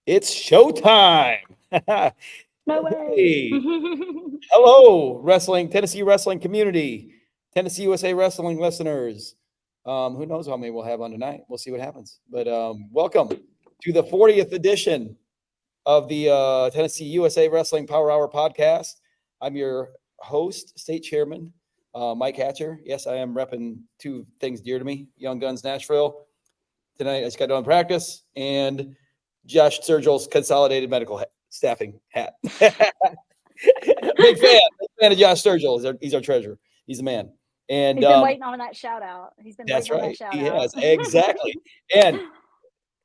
It's showtime. No way. Hey, hello, Tennessee wrestling community, Tennessee USA wrestling listeners. Who knows how many we'll have on tonight? We'll see what happens. But welcome to the 40th edition of the Tennessee USA Wrestling Power Hour podcast. I'm your host, state chairman, Mike Hatcher. Yes, I am repping two things dear to me: Young Guns Nashville. Tonight, I just got done practice, and Josh Sturgill's consolidated medical staffing hat. Big fan of Josh Sturgill. He's our treasurer. He's the man. And He's been waiting on that shout out. He's been that's waiting on right. that shout He out. has exactly. And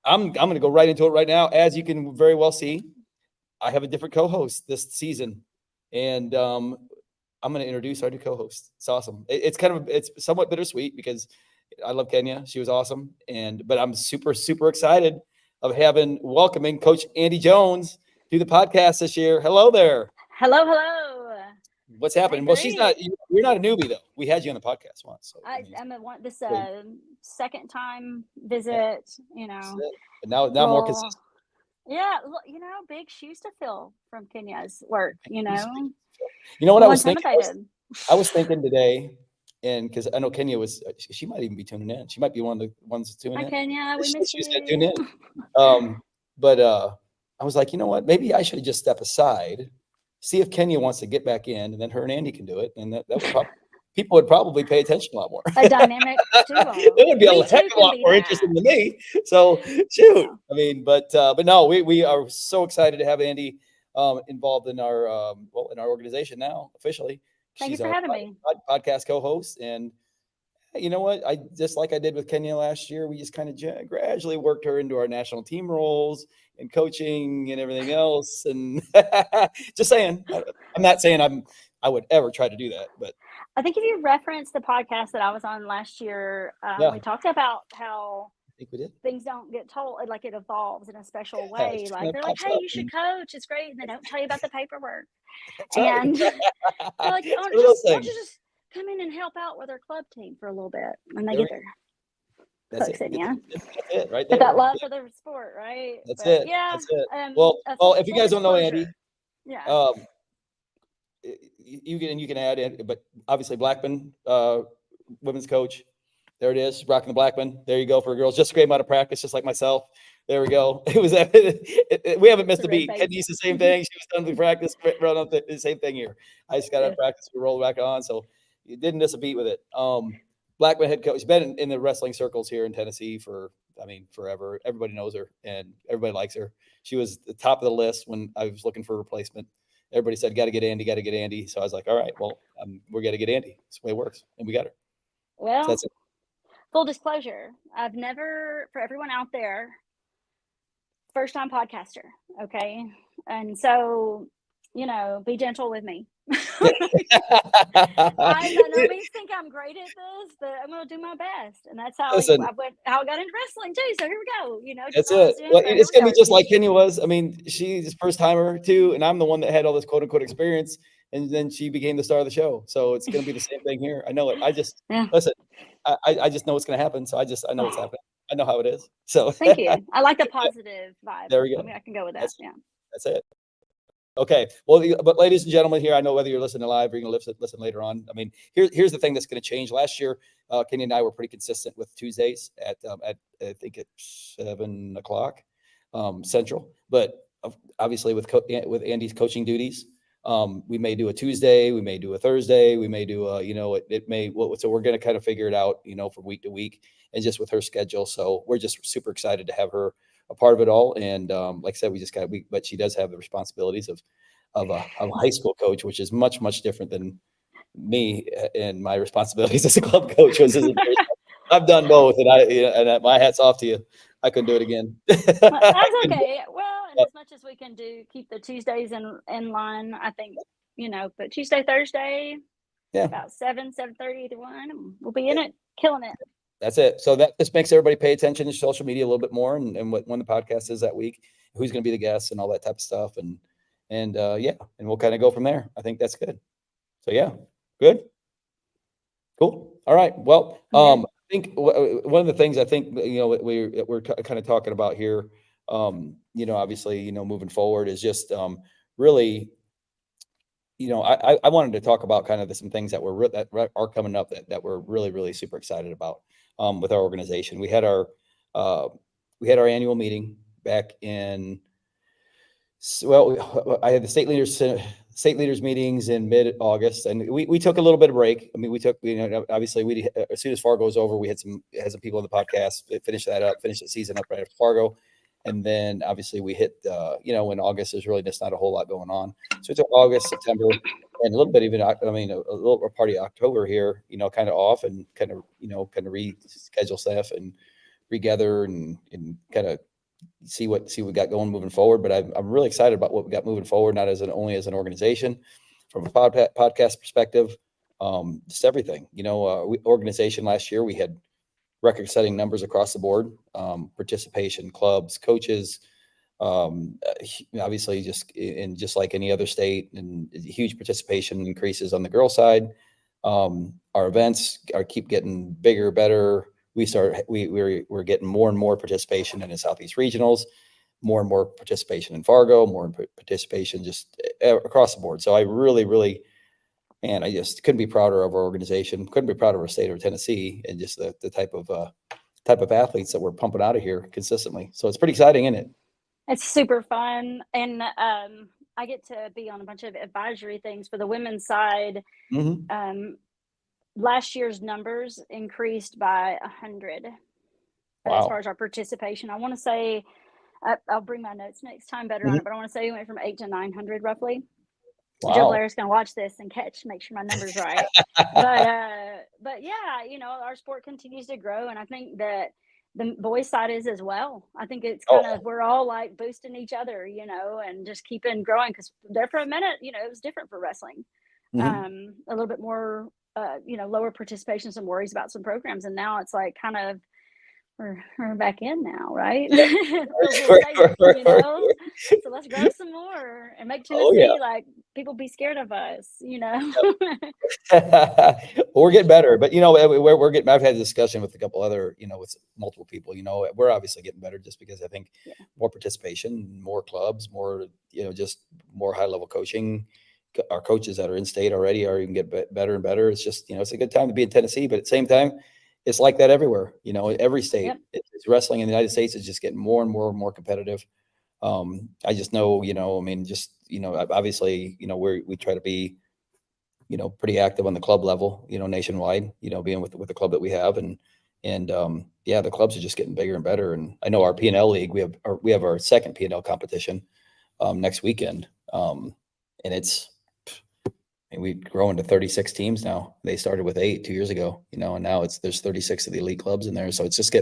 I'm going to go right into it right now. As you can very well see, I have a different co-host this season, and I'm going to introduce our new co-host. It's awesome. It's somewhat bittersweet because I love Kenya. She was awesome, but I'm super excited of welcoming Coach Andi Jones to the podcast this year. Hello there. Hello. What's happening? Well, you're not a newbie though. We had you on the podcast once. So I'm this second time visit, But now more consistent. Yeah, big shoes to fill from Kenya's work, You know what I was thinking? I was thinking today, and because I know Kenya she might even be tuning in. She might be one of the ones tuning in. Hi, Kenya. We miss you. She's going to tune in. But I was like, you know what? Maybe I should just step aside, see if Kenya wants to get back in, and then her and Andi can do it. And that would people would probably pay attention a lot more. A dynamic duo. It would be a heck of a lot more interesting than me. So shoot. I mean, but no, we are so excited to have Andi involved in our in our organization now officially. Thank you for having me. Podcast co-host, and you know what? I just like I did with Kenya last year. We just kind of gradually worked her into our national team roles and coaching and everything else. And just saying, I'm not saying I would ever try to do that, but I think if you reference the podcast that I was on last year, we talked about how things don't get told, like it evolves in a special way. Like they're like, "Hey, you should coach. It's great," and they don't tell you about the paperwork. And they're like, "Oh, why don't you just come in and help out with our club team for a little bit?" And they get their hooks in you. That's it, right there. But that love for the sport, right? That's it. Yeah. That's it. Well, if you guys don't know Andi, you can add in, but obviously Blackman, women's coach. There it is, rocking the Blackman. There you go for girls. Just came out of practice, just like myself. There we go. It was we haven't missed a beat. Ken used the same thing. She was done with practice, run up the same thing here. I just got out of practice, we rolled back on, so you didn't miss a beat with it. Blackman head coach. She's been in the wrestling circles here in Tennessee forever. Everybody knows her and everybody likes her. She was the top of the list when I was looking for a replacement. Everybody said, got to get Andi. So I was like, all right, well, we're going to get Andi. That's the way it works. And we got her. Well, so that's it. Full disclosure, I've never, for everyone out there, first time podcaster. Okay. And so, be gentle with me. I nobody think I'm great at this, but I'm going to do my best. And that's how how I got into wrestling too. So here we go. That's it. Well, it's going to be just like Kenya was. I mean, she's first timer too. And I'm the one that had all this quote unquote experience. And then she became the star of the show. So it's going to be the same thing here. I know it. I just, listen, I just know what's going to happen. So I know what's happening. I know how it is. So thank you. I like the positive vibe. There we go. I mean, I can go with that. That's it. Okay. Well, but ladies and gentlemen here, I know whether you're listening live or you're going to listen later on. I mean, here's the thing that's going to change. Last year, Kenny and I were pretty consistent with Tuesdays at I think at 7:00 Central. But obviously with Andi's coaching duties, we may do a Tuesday, we may do a Thursday, we may do so we're going to kind of figure it out, from week to week and just with her schedule. So we're just super excited to have her a part of it all. And like I said, but she does have the responsibilities of a high school coach, which is much, much different than me and my responsibilities as a club coach. I've done both, and my hat's off to you. I couldn't do it again. That's okay. Well, and as much as we can keep the Tuesdays in line, I think, but Tuesday, Thursday, about 7:30, either one, we'll be in it, killing it. That's it. So that just makes everybody pay attention to social media a little bit more and when the podcast is that week, who's going to be the guests and all that type of stuff. And we'll kind of go from there. I think that's good. So good. Cool. All right. Well, I think one of the things I think, we're kind of talking about here obviously, moving forward is just really, I wanted to talk about kind of some things that are coming up that we're really, really super excited about with our organization. We had our annual meeting back in, I had the state leaders meetings in mid-August, and we took a little bit of break. I mean, we took, obviously as soon as Fargo was over, we had some people on the podcast finish the season up right after Fargo. And then obviously we hit, in August, there's really just not a whole lot going on. So we took August, September, and a little bit even, a little part of October here, kind of off and kind of reschedule stuff and regather and kind of see what we got going moving forward. But I'm really excited about what we got moving forward, not only as an organization, from a podcast perspective, just everything. Organization last year, we had record-setting numbers across the board, participation, clubs, coaches, obviously just like any other state, and huge participation increases on the girl side. Our events keep getting bigger, better. We're getting more and more participation in the Southeast regionals, more and more participation in Fargo, more participation just across the board. So I really, really, man, I just couldn't be prouder of our organization. Couldn't be prouder of our state of Tennessee, and just the type of athletes that we're pumping out of here consistently. So it's pretty exciting, isn't it? It's super fun, and I get to be on a bunch of advisory things for the women's side. Mm-hmm. Last year's numbers increased by 100. Wow. As far as our participation. I want to say, I'll bring my notes next time better on it, but I want to say we went from 800 to 900 roughly. Wow. Joe Blair's going to watch this and make sure my number's right. But yeah, our sport continues to grow, and I think that the boys side is as well. I think it's kind of, we're all like boosting each other, and just keeping growing, because there for a minute, it was different for wrestling. Mm-hmm. A little bit more, lower participation, some worries about some programs, and now it's like kind of we're back in now, right? Yeah. So let's grow some more and make Tennessee like people be scared of us, We're getting better, but we're getting. I've had a discussion with a couple other, with multiple people. We're obviously getting better, just because I think more participation, more clubs, more, just more high level coaching. Our coaches that are in state already are even get better and better. It's just, it's a good time to be in Tennessee, but at the same time, it's like that everywhere. Every state. Yep. It's wrestling in the United States is just getting more and more and more competitive. I just know, obviously, we try to be, pretty active on the club level, nationwide, being with the club that we have, and the clubs are just getting bigger and better. And I know our P&L league, we have our second P&L competition next weekend, and we've grown to 36 teams now. They started with 8 2 years ago, and now there's 36 of the elite clubs in there. So it's just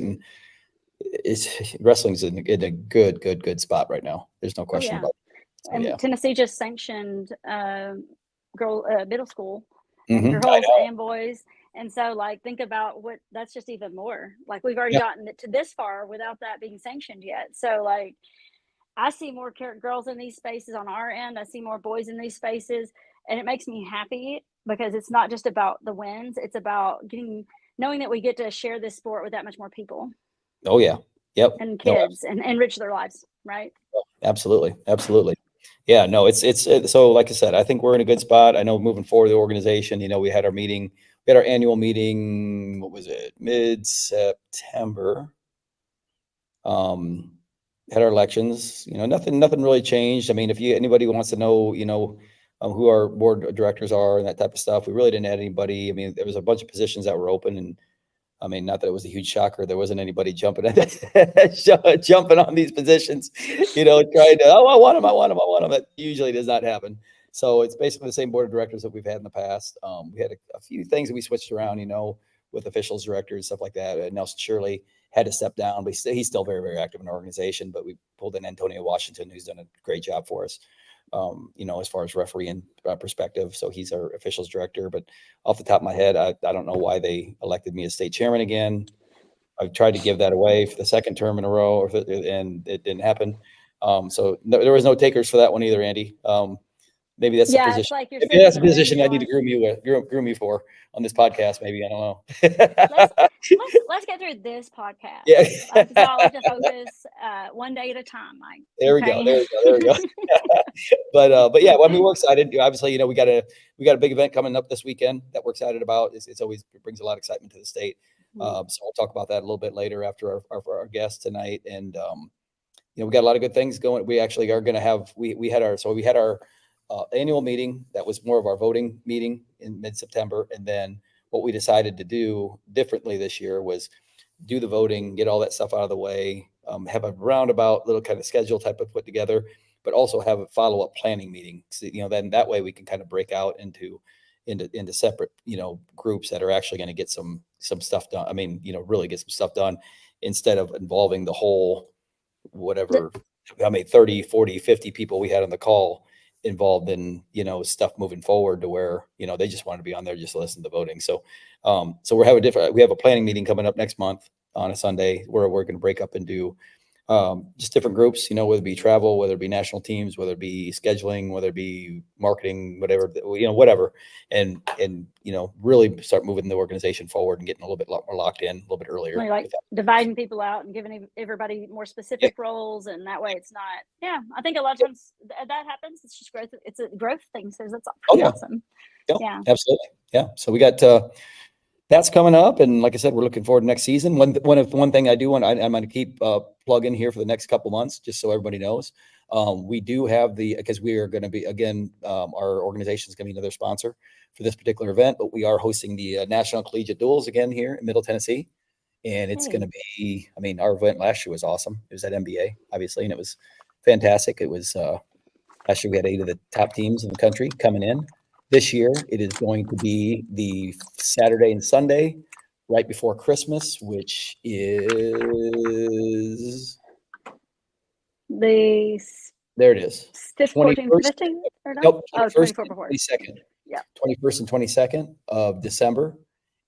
wrestling's in a good spot right now. There's no question about it. So, Tennessee just sanctioned girl middle school, girls and boys. And so like, think about that's just even more. Like, we've already gotten it to this far without that being sanctioned yet. So like, I see more girls in these spaces on our end. I see more boys in these spaces. And it makes me happy, because it's not just about the wins. It's about knowing that we get to share this sport with that much more people. Oh yeah. Yep. And kids, and enrich their lives. Right. Oh, absolutely. Yeah, no, it's so like I said, I think we're in a good spot. I know moving forward, the organization, we had our annual meeting, what was it? Mid-September. Had our elections, nothing really changed. I mean, if anybody wants to know, who our board of directors are and that type of stuff, we really didn't add anybody. I mean, there was a bunch of positions that were open, and I mean, not that it was a huge shocker. There wasn't anybody jumping on these positions, trying to, I want them. That usually does not happen. So it's basically the same board of directors that we've had in the past. We had a few things that we switched around, with officials, directors, stuff like that. Nelson Shirley had to step down, but he's still very, very active in the organization. But we pulled in Antonio Washington, who's done a great job for us, as far as refereeing perspective. So he's our officials director. But off the top of my head, I don't know why they elected me as state chairman again. I've tried to give that away for the second term in a row, and it didn't happen. So there was no takers for that one either, Andy. maybe that's the position. It's like you're maybe that's the position I need to groom you for on this podcast. Maybe, I don't know. let's get through this podcast. Yeah. I like to focus one day at a time, Mike. There we go. But yeah, well, I mean, we're excited. Obviously, we got a big event coming up this weekend that we're excited about. It brings a lot of excitement to the state. So we'll talk about that a little bit later after our guest tonight. And we got a lot of good things going. We actually are going to have we had our annual meeting that was more of our voting meeting in mid-September, and then what we decided to do differently this year was do the voting, get all that stuff out of the way, have a roundabout little kind of schedule type of put together, but also have a follow-up planning meeting. So, then that way we can kind of break out into separate, groups that are actually going to get some stuff done. I mean, really get some stuff done instead of involving the whole, whatever, 30, 40, 50 people we had on the call involved in, stuff moving forward to where, they just wanted to be on there, just to listen to the voting. So, we have a planning meeting coming up next month on a Sunday where we're going to break up and do just different groups, whether it be travel, whether it be national teams, whether it be scheduling, whether it be marketing, whatever, whatever. And really start moving the organization forward and getting a little bit more locked in a little bit earlier. Like dividing people out and giving everybody more specific roles. And that way it's not, I think a lot of times that happens. It's just growth. It's a growth thing. So that's awesome. Yeah, absolutely. Yeah. So we got, that's coming up, and like I said, we're looking forward to next season. One thing I do want, I'm going to keep plugging here for the next couple months, just so everybody knows. We do have because we are going to be, again, our organization is going to be another sponsor for this particular event, but we are hosting the National Collegiate Duels again here in Middle Tennessee, and it's going to be, I mean, our event last year was awesome. It was at MBA, obviously, and it was fantastic. It was last year we had 8 of the top teams in the country coming in. This year, it is going to be the Saturday and Sunday right before Christmas, which is there it is. 14, 15, or no? Nope, 24 before. 22nd. Yeah. 21st and 22nd of December.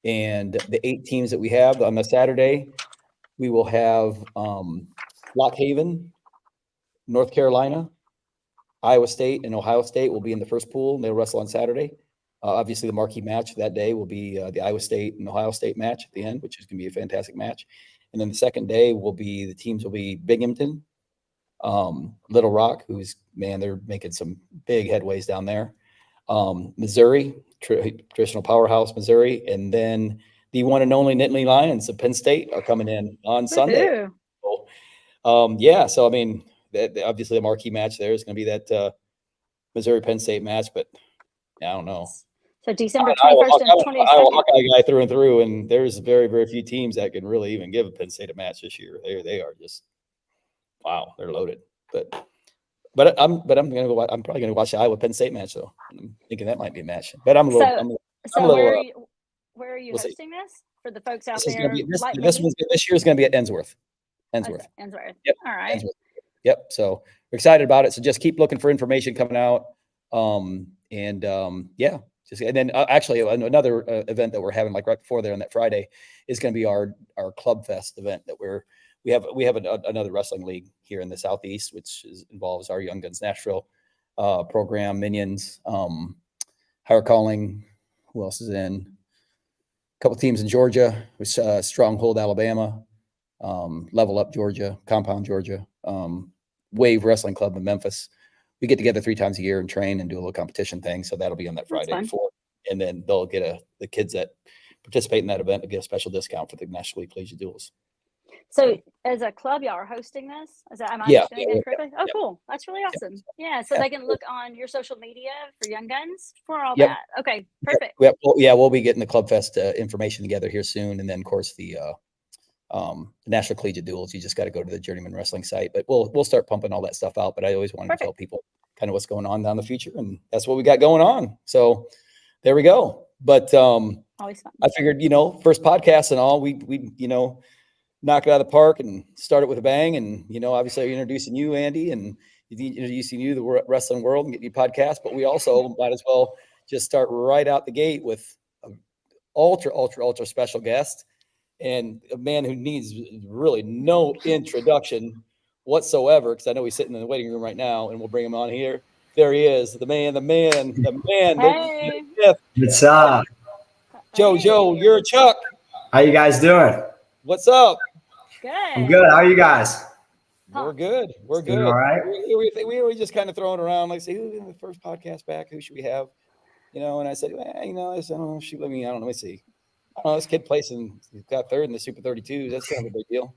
And the 8 teams that we have on the Saturday, we will have Lock Haven, North Carolina, Iowa State and Ohio State will be in the first pool, and they'll wrestle on Saturday. Obviously, the marquee match that day will be the Iowa State and Ohio State match at the end, which is going to be a fantastic match. And then the second day the teams will be Binghamton, Little Rock, they're making some big headways down there. Missouri, traditional powerhouse, Missouri, and then the one and only Nittany Lions of Penn State are coming in on Sunday. So, so I mean, obviously the marquee match there is going to be that Missouri Penn State match, but I don't know. So December 21st and 22nd. Iowa Hawkeye guy through and through, and there's very, very few teams that can really even give a Penn State a match this year. They are just, wow, they're loaded. But I'm probably gonna watch the Iowa Penn State match though. I'm thinking that might be a match. But I'm a little. Where are you hosting this for the folks out there? This year is going to be at Ensworth. Ensworth. Yep. All right. Ensworth. Yep. So we're excited about it. So just keep looking for information coming out. And then actually another event that we're having like right before there on that Friday is going to be our Club Fest event that we have another wrestling league here in the Southeast, which involves our Young Guns Nashville program, Minions, Higher Calling. Who else is in? A couple teams in Georgia, which Stronghold, Alabama, Level Up, Georgia, Compound, Georgia, Wave Wrestling Club in Memphis. We get together 3 times a year and train and do a little competition thing. So that'll be on that Friday before. And then they'll get the kids that participate in that event will get a special discount for the National League Collegiate Duels. So as a club, y'all are hosting this? Am I understanding it correctly? Oh, cool. That's really awesome. Yeah. So they can look on your social media for Young Guns for all that. Okay, perfect. We'll be getting the Club Fest information together here soon. And then, of course, the National Collegiate Duels, you just got to go to the Journeyman Wrestling site. But we'll start pumping all that stuff out. But I always wanted to tell people kind of what's going on down the future. And that's what we got going on. So there we go. But always fun. I figured, first podcast and all, we knock it out of the park and start it with a bang. And, obviously introducing you, Andy, and introducing you to the wrestling world and get you podcast. But we also might as well just start right out the gate with an ultra, ultra, ultra special guest and a man who needs really no introduction whatsoever, because I know he's sitting in the waiting room right now, and we'll bring him on here. There he is, the man. Hey. What's up? JoJo, Uhorchuk. How you guys doing? What's up? Good. I'm good. How are you guys? We're good. We're good. All right. We were just kind of throwing around, like, say, who's the first podcast back? Who should we have? And I said, I don't know. Let me see. I don't know. This kid plays he's got third in the Super 32s. That's kind of a big deal.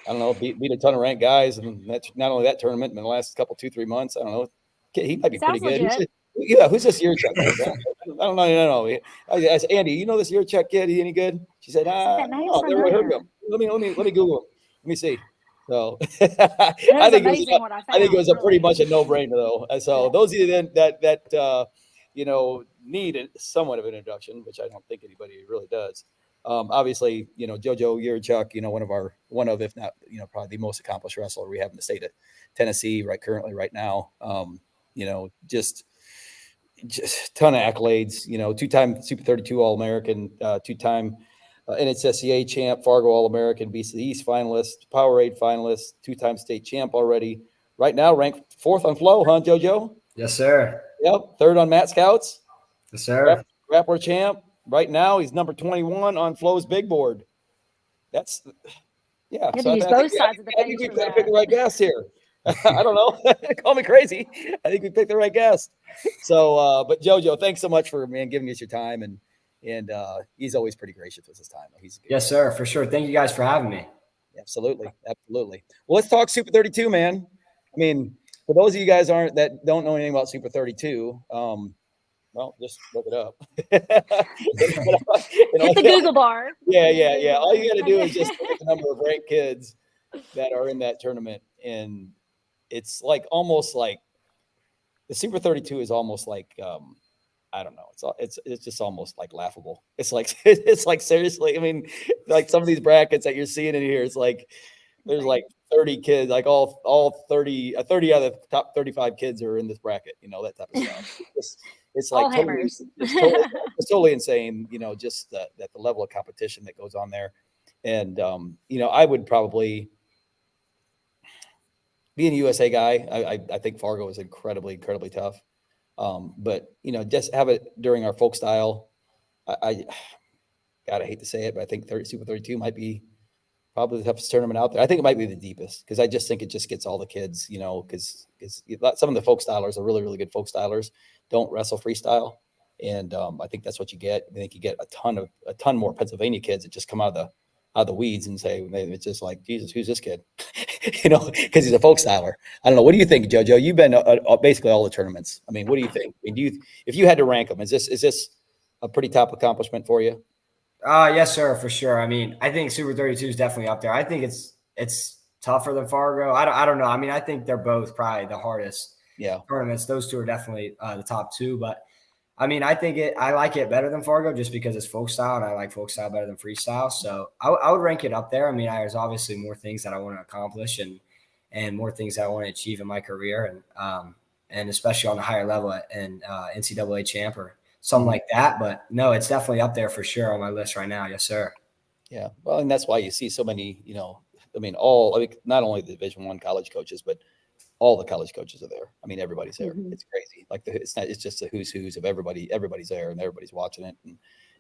I don't know. Beat a ton of ranked guys, and that's not only that tournament, but in the last couple 2-3 months. I don't know. He might be pretty good. Who's this Uhorchuk kid? I don't know. I asked Andy, you know this Uhorchuk kid? He any good? She said, I've never really heard of him. Let me Google him. Let me see. So I think it was a pretty much a no-brainer though. So those of you that need somewhat of an introduction, which I don't think anybody really does. Obviously, JoJo Uhorchuk, one of, if not, probably the most accomplished wrestler we have in the state of Tennessee right now. Just ton of accolades, two-time Super 32 All-American, two-time NHSCA champ, Fargo All-American, BC East finalist, Powerade finalist, two-time state champ already. Right now, ranked 4th on Flow, huh, JoJo? Yes, sir. Yep, 3rd on Mat Scouts. Yes, sir. Grappler champ. Right now, he's number 21 on Flow's big board. That's, yeah. So I think we picked the right guest here. I don't know. Call me crazy. I think we picked the right guest. So, but JoJo, thanks so much for giving us your time, and he's always pretty gracious with his time. Yes, sir, for sure. Thank you guys for having me. Absolutely. Well, let's talk Super 32, man. I mean, for those of you guys that don't know anything about Super 32, well, just look it up. Hit the Google bar. Yeah. All you got to do is just look at the number of ranked kids that are in that tournament, and it's almost like the Super 32 is almost like I don't know. It's just almost like laughable. It's like seriously. I mean, like some of these brackets that you're seeing in here, it's like there's like 30 kids, like all 30 out of the top 35 kids are in this bracket. That type of stuff. It's like totally insane. Just that the level of competition that goes on there, and I would probably. Being a USA guy, I think Fargo is incredibly tough. But just have it during our folk style. I hate to say it, but I think Super 32 might be probably the toughest tournament out there. I think it might be the deepest because I just think it just gets all the kids, because some of the folk stylers are really, really good folk stylers don't wrestle freestyle. And I think that's what you get. I think you get a ton more Pennsylvania kids that just come out of the weeds and say, it's just like, Jesus, who's this kid? Because he's a folk styler. I don't know. What do you think, JoJo? You've been basically all the tournaments. I mean, what do you think? I mean, if you had to rank them, is this a pretty top accomplishment for you? Yes, sir, for sure. I mean, I think Super 32 is definitely up there. I think it's tougher than Fargo. I don't know. I mean, I think they're both probably the hardest tournaments. Those two are definitely the top two, but I mean, I like it better than Fargo just because it's folk style, and I like folk style better than freestyle. So I would rank it up there. I mean, there's obviously more things that I want to accomplish and more things that I want to achieve in my career, and especially on a higher level and NCAA champ or something like that. But no, it's definitely up there for sure on my list right now. Yes, sir. Yeah. Well, and that's why you see so many, not only the Division I college coaches, but all the college coaches are there. I mean, everybody's there. Mm-hmm. It's crazy. Like it's just the who's of everybody. Everybody's there and everybody's watching it.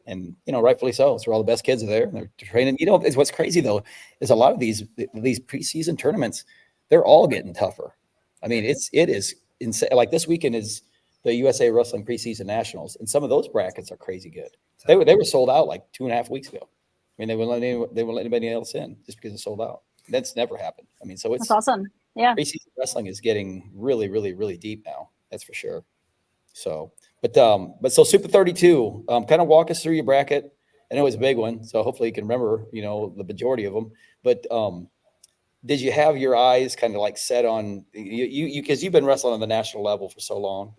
And rightfully so. It's where all the best kids are there and they're training. It's what's crazy though, is a lot of these preseason tournaments, they're all getting tougher. I mean, it is insane. Like this weekend is the USA Wrestling Preseason Nationals, and some of those brackets are crazy good. They were sold out like 2.5 weeks ago. I mean, they wouldn't let anybody else in just because it's sold out. That's never happened. I mean, that's awesome. Yeah. Preseason wrestling is getting really, really, really deep now. That's for sure. So, but so Super 32, kind of walk us through your bracket. I know it was a big one, so hopefully you can remember, the majority of them. But did you have your eyes kind of like set on you because you've been wrestling on the national level for so long,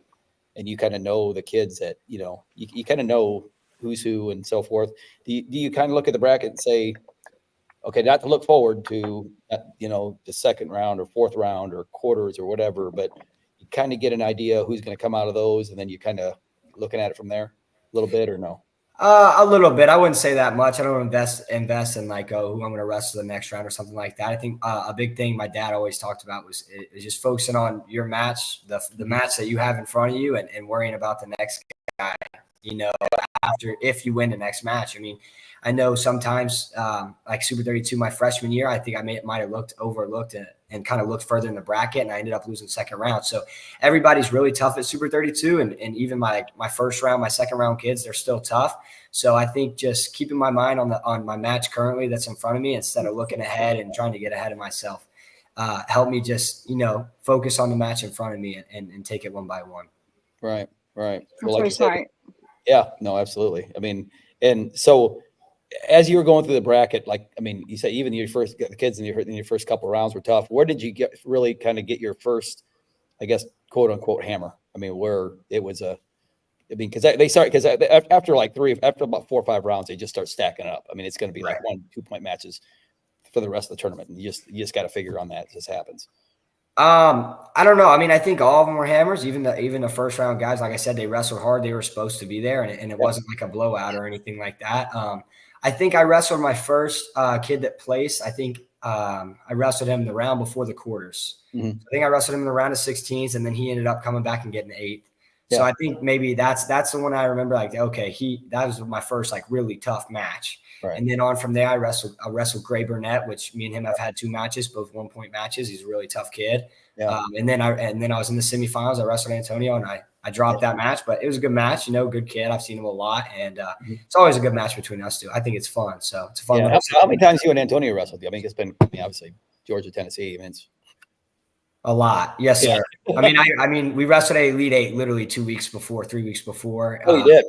and you kind of know the kids that you kind of know who's who and so forth. Do you kind of look at the bracket and say, okay, not to look forward to, the second round or fourth round or quarters or whatever, but you kind of get an idea who's going to come out of those, and then you kind of looking at it from there a little bit, or no? A little bit. I wouldn't say that much. I don't invest in like, who I'm going to wrestle the next round or something like that. I think a big thing my dad always talked about was just focusing on your match, the match that you have in front of you, and worrying about the next guy, if you win the next match. I mean, I know sometimes like Super 32 my freshman year, I think I might have overlooked and kind of looked further in the bracket, and I ended up losing second round. So everybody's really tough at Super 32, and even my first round, my second round kids, they're still tough. So I think just keeping my mind on my match currently that's in front of me instead of looking ahead and trying to get ahead of myself help me just focus on the match in front of me and take it one by one. Right. That's very smart. Yeah, no, absolutely. I mean, and so as you were going through the bracket, like, I mean, you said even the kids in your first couple of rounds were tough. Where did you really kind of get your first, I guess, quote unquote hammer? I mean, where it was because after about 4 or 5 rounds, they just start stacking up. I mean, it's going to be like 1-2 point matches for the rest of the tournament. And you just got to figure on that. It just happens. I don't know. I mean, I think all of them were hammers. Even the first round guys, like I said, they wrestled hard. They were supposed to be there, and it wasn't like a blowout or anything like that. I think I wrestled my first kid that placed. I think I wrestled him the round before the quarters. Mm-hmm. I think I wrestled him in the round of 16s, and then he ended up coming back and getting 8th. So I think maybe that's the one I remember. Like, okay, that was my first like really tough match. Right. And then on from there, I wrestled Gray Burnett, which me and him have had 2 matches, both 1-point matches. He's a really tough kid. Yeah. And then I was in the semifinals. I wrestled Antonio, and I dropped that match, but it was a good match. Good kid. I've seen him a lot, and it's always a good match between us two. I think it's fun. So it's a fun. Yeah. How many times you and Antonio wrestled? I mean, it's been obviously Georgia, Tennessee. I mean, it's a lot. Yes, sir. I mean, we wrestled at Elite 8 literally 3 weeks before. Oh, you did?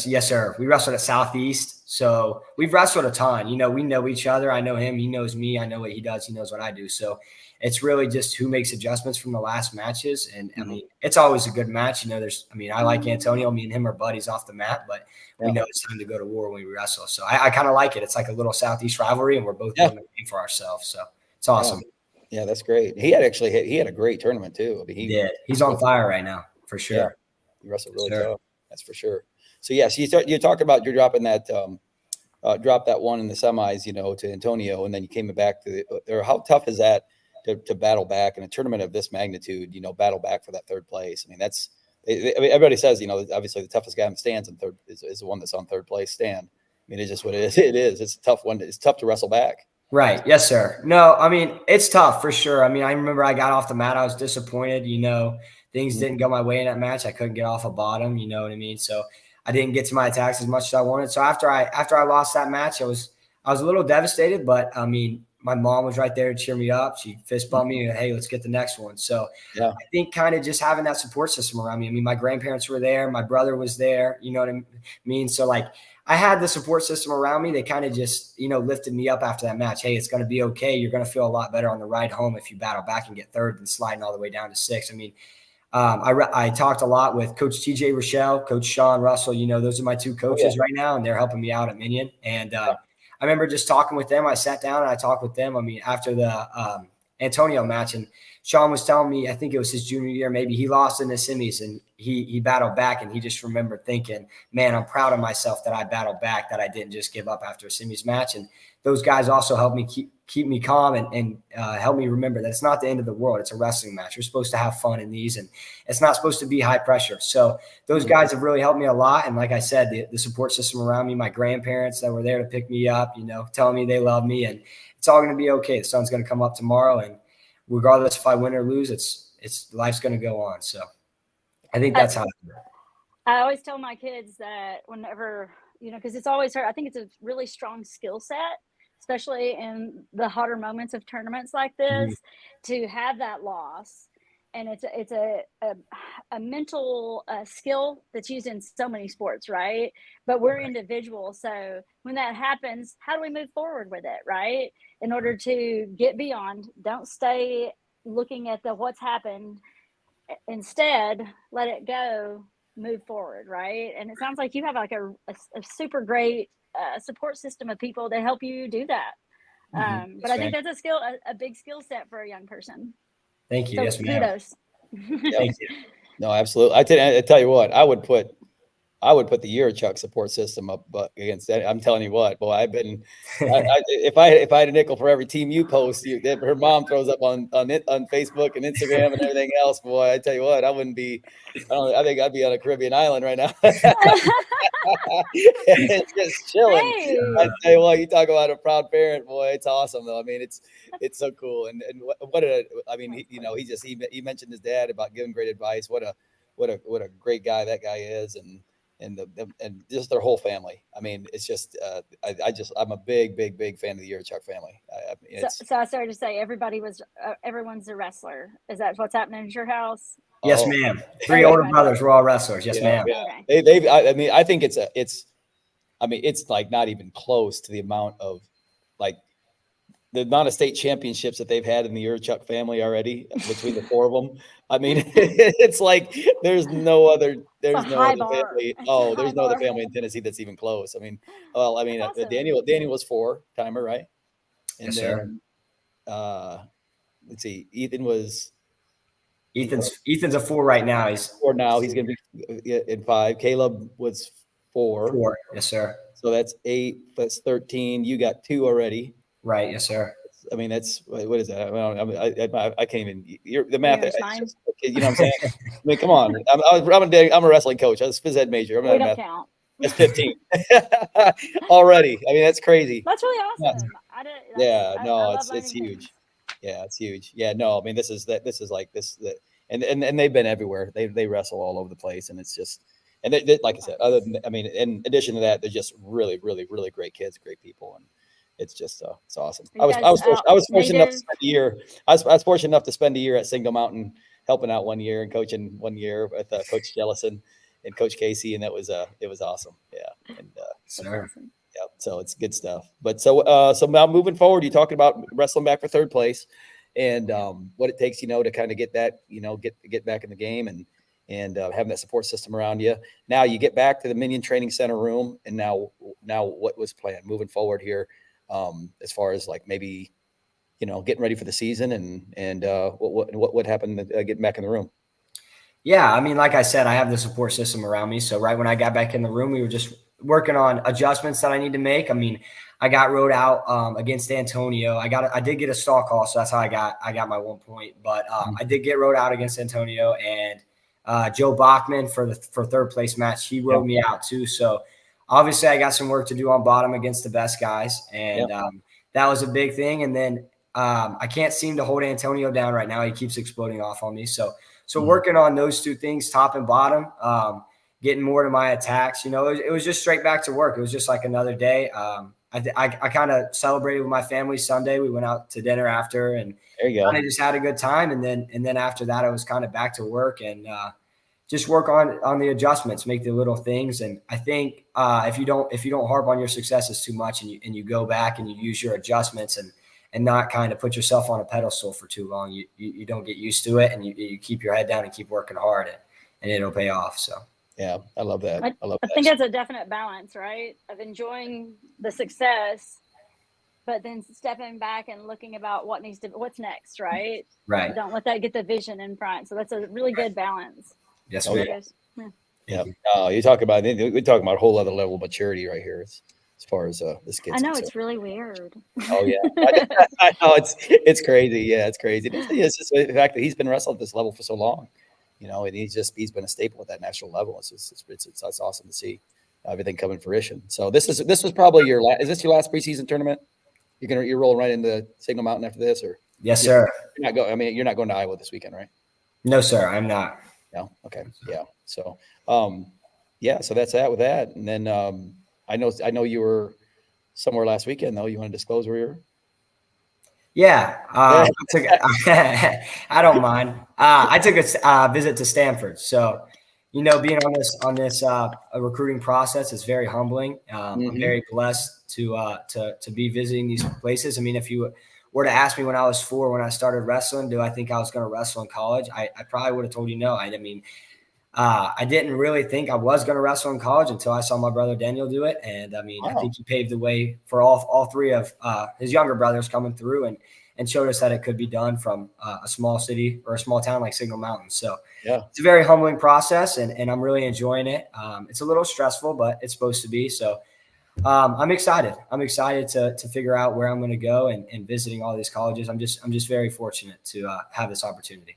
Yes, sir. We wrestled at Southeast. So we've wrestled a ton. We know each other. I know him. He knows me. I know what he does. He knows what I do. So it's really just who makes adjustments from the last matches. And I mean, it's always a good match. I like Antonio. Me and him are buddies off the mat, but we know it's time to go to war when we wrestle. So I kind of like it. It's like a little Southeast rivalry, and we're both doing the game for ourselves. So it's awesome. Yeah, that's great. He had a great tournament too. I mean, he did. He's on fire right now for sure. Yeah, he wrestled really tough. That's for sure. So yes, you talked about you're dropping that drop that one in the semis, to Antonio, and then you came back or how tough is that to battle back in a tournament of this magnitude? Battle back for that 3rd place. I mean, everybody says obviously the toughest guy in the stands in third is the one that's on 3rd place stand. I mean, it's just what it is. It is. It's a tough one. It's tough to wrestle back. Right. Yes, sir. No, I mean, it's tough for sure. I mean, I remember I got off the mat. I was disappointed. Things didn't go my way in that match. I couldn't get off a bottom. You know what I mean? So I didn't get to my attacks as much as I wanted. So after I lost that match, I was a little devastated. But I mean, my mom was right there to cheer me up. She fist bumped me and, hey, let's get the next one. So I think kind of just having that support system around me. I mean, my grandparents were there. My brother was there. You know what I mean? So like, I had the support system around me. They kind of just, lifted me up after that match. Hey, it's going to be okay. You're going to feel a lot better on the ride home if you battle back and get 3rd than sliding all the way down to 6th. I mean, I talked a lot with Coach TJ Rochelle, Coach Sean Russell. Those are my 2 coaches right now, and they're helping me out at Minion. And I remember just talking with them. I sat down and I talked with them. I mean, after the Antonio match, and Sean was telling me, I think it was his junior year, maybe he lost in the semis and he battled back, and he just remembered thinking, man, I'm proud of myself that I battled back, that I didn't just give up after a semis match. And those guys also helped me keep me calm and help me remember that it's not the end of the world. It's a wrestling match. We're supposed to have fun in these, and it's not supposed to be high pressure. So those guys have really helped me a lot. And like I said, the support system around me, my grandparents that were there to pick me up, telling me they love me, and it's all going to be okay. The sun's going to come up tomorrow, and regardless if I win or lose, it's life's going to go on. So I think that's how I always tell my kids that whenever, because it's always hard. I think it's a really strong skill set, especially in the hotter moments of tournaments like this, to have that loss. And it's a mental skill that's used in so many sports, right? But we're individuals. So when that happens, how do we move forward with it, right? In order to get beyond, don't stay looking at what's happened. Instead, let it go, move forward, right? And it sounds like you have like a super great support system of people to help you do that. But I think that's a big skill set for a young person. Thank you. So yes, ma'am. kudos. Thank you. No, absolutely. I tell you what, I would put I would put the Uhorchuk support system up, but against that, I'm telling you what, boy, if I had a nickel for every team you post, her mom throws up on Facebook and Instagram and everything else, boy, I tell you what, I think I'd be on a Caribbean island right now. It's just chilling. Hey. I tell you what, you talk about a proud parent, boy, it's awesome though. I mean, it's so cool. And he mentioned his dad about giving great advice. What a great guy that guy is, and just their whole family. I mean, it's just I'm a big fan of the Uhorchuk family. So I started to say everyone's a wrestler. Is that what's happening at your house? Yes, ma'am. 3 older brothers were all wrestlers. Yes, ma'am. Yeah. Okay. I think it's like not even close to the amount of state championships that they've had in the Uhorchuk family already between the 4 of them. I mean, it's like there's no other family. Oh, there's no other family in Tennessee that's even close. I mean, awesome. Daniel was 4-timer, right? And yes, then, let's see, Ethan's a 4 right now. He's 4 now. He's going to be in 5. Caleb was 4. 4. Yes, sir. So that's 8. That's 13. You got 2 already. Right. Yes, sir. I mean, that's what is that? I can't even. The math. Just, you know what I'm saying? I mean, come on. I'm a wrestling coach. I was a phys ed major. I'm not a math. Count. That's 15 already. I mean, that's crazy. That's really awesome. It's huge. Yeah, it's huge. Yeah, no, I mean, this is like this, and they've been everywhere. They wrestle all over the place, and it's just, and they, like I said, in addition to that, they're just really, really, really great kids, great people, and it's just it's awesome. I was fortunate enough to spend a year. I was fortunate enough to spend a year at Signal Mountain, helping out 1 year and coaching 1 year with Coach Jellison and Coach Casey, and it was awesome. Yeah, and yeah, so it's good stuff. But so now moving forward, you're talking about wrestling back for 3rd place, and what it takes, to kind of get that, get back in the game, and having that support system around you. Now you get back to the Minion Training Center room, and now what was planned moving forward here, as far as like maybe, getting ready for the season, and what happened getting back in the room. Yeah, I mean, like I said, I have the support system around me. So right when I got back in the room, we were just working on adjustments that I need to make. I mean, I got rode out against Antonio. I did get a stall call, so that's how I got my 1 point. But I did get rode out against Antonio, and Joe Bachman for 3rd place match, he rode me out too. So obviously, I got some work to do on bottom against the best guys, and that was a big thing. And then I can't seem to hold Antonio down right now. He keeps exploding off on me. So working on those 2 things, top and bottom, getting more to my attacks, it was just straight back to work. It was just like another day. I kind of celebrated with my family Sunday. We went out to dinner after, and I just had a good time. And then after that, I was kind of back to work, and just work on the adjustments, make the little things. And I think if you don't harp on your successes too much, and you go back and you use your adjustments and not kind of put yourself on a pedestal for too long, you don't get used to it, and you keep your head down and keep working hard, and it'll pay off. So. Yeah, I love that. I think that's a definite balance, right? Of enjoying the success, but then stepping back and looking about what's next, right? Right. Don't let that get the vision in front. So that's a really good balance. Yes, yeah. We're talking about a whole other level of maturity right here. As far as this kid's I know concerned. It's really weird. Oh yeah, I know it's crazy. Yeah, it's crazy. It's just the fact that he's been wrestling at this level for so long, and he's been a staple at that national level. It's awesome to see everything come in fruition. So this was probably is this your last preseason tournament? You're rolling right into Signal Mountain after this, or? Yes, sir. You're not going to Iowa this weekend, right? No, sir, I'm not. No. Okay. Yeah. So, so that's that with that, and then I know you were somewhere last weekend, though. You want to disclose where you were? Yeah, I don't mind. I took a visit to Stanford. So, being on this recruiting process is very humbling. I'm very blessed to be visiting these places. I mean, if you were to ask me when I was 4, when I started wrestling, do I think I was going to wrestle in college? I probably would have told you no. I didn't really think I was going to wrestle in college until I saw my brother Daniel do it. And I think he paved the way for all 3 of his younger brothers coming through. And and showed us that it could be done from a small city or a small town like Signal Mountain. So yeah, it's a very humbling process, and I'm really enjoying it. It's a little stressful, but it's supposed to be. So I'm excited. I'm excited to figure out where I'm going to go and visiting all these colleges. I'm just very fortunate to have this opportunity.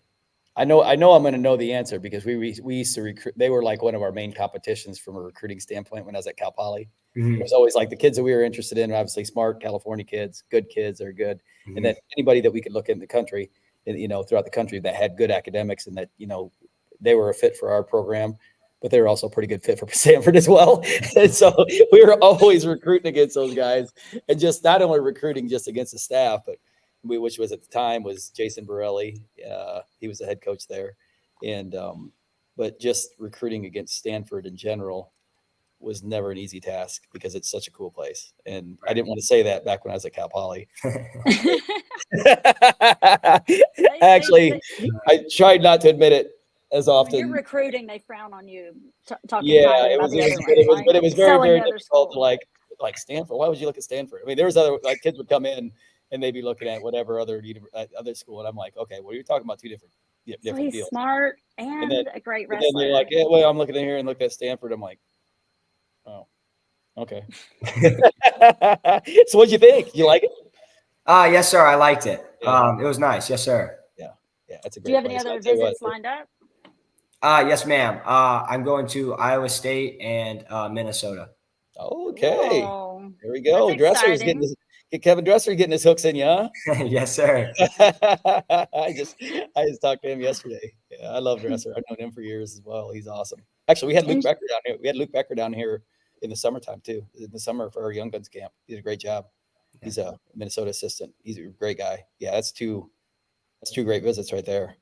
I know I'm going to know the answer because we used to recruit. They were like one of our main competitions from a recruiting standpoint when I was at Cal Poly. It was always like the kids that we were interested in, obviously smart California kids, good kids are good. And then anybody that we could look in the country, throughout the country that had good academics and that, they were a fit for our program, but they were also a pretty good fit for Stanford as well. And so we were always recruiting against those guys, and just not only recruiting just against the staff, but which was at the time was Jason Borelli. He was the head coach there. And, but just recruiting against Stanford in general was never an easy task because it's such a cool place. And I didn't want to say that back when I was at Cal Poly. Actually, I tried not to admit it as often. When you're recruiting, they frown on you talking it was very, very difficult to like Stanford. Why would you look at Stanford? I mean, there was other kids would come in and they'd be looking at whatever other school, and I'm like, okay, well, you're talking about two different he's deals. Smart and then, a great wrestler. And then they're like, yeah, well, I'm looking in here and look at Stanford. I'm like, oh, okay. So what'd you think? You like it? Yes, sir. I liked it. It was nice. Yes, sir. Yeah, that's a great. Do you have any other visits lined up? Yes, ma'am. I'm going to Iowa State and Minnesota. Okay. Whoa. There we go. Dresser's Kevin Dresser getting his hooks in you, huh? Yes, sir. I just talked to him yesterday. Yeah, I love Dresser. I've known him for years as well. He's awesome. Actually, we had Luke Becker down here. We had Luke Becker down here in the summertime too. In the summer for our Young Guns camp. He did a great job. He's a Minnesota assistant. He's a great guy. Yeah, that's two great visits right there.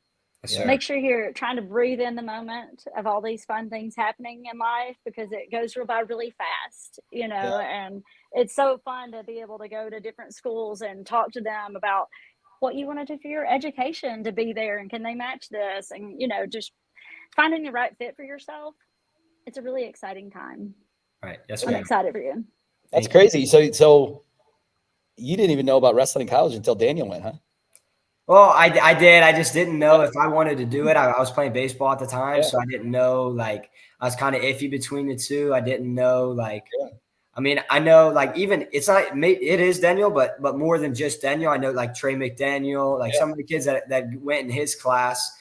Yes, make sure you're trying to breathe in the moment of all these fun things happening in life, because it goes by really fast, and it's so fun to be able to go to different schools and talk to them about what you want to do for your education to be there, and can they match this, and just finding the right fit for yourself. It's a really exciting time. Right. Yes, I'm excited for you. That's crazy. So you didn't even know about wrestling college until Daniel went, huh? Well, I did. I just didn't know if I wanted to do it. I was playing baseball at the time, so I didn't know. I was kind of iffy between the two. I didn't know. I mean, I know. Even it's not. It is Daniel, but more than just Daniel. I know Trey McDaniel, some of the kids that went in his class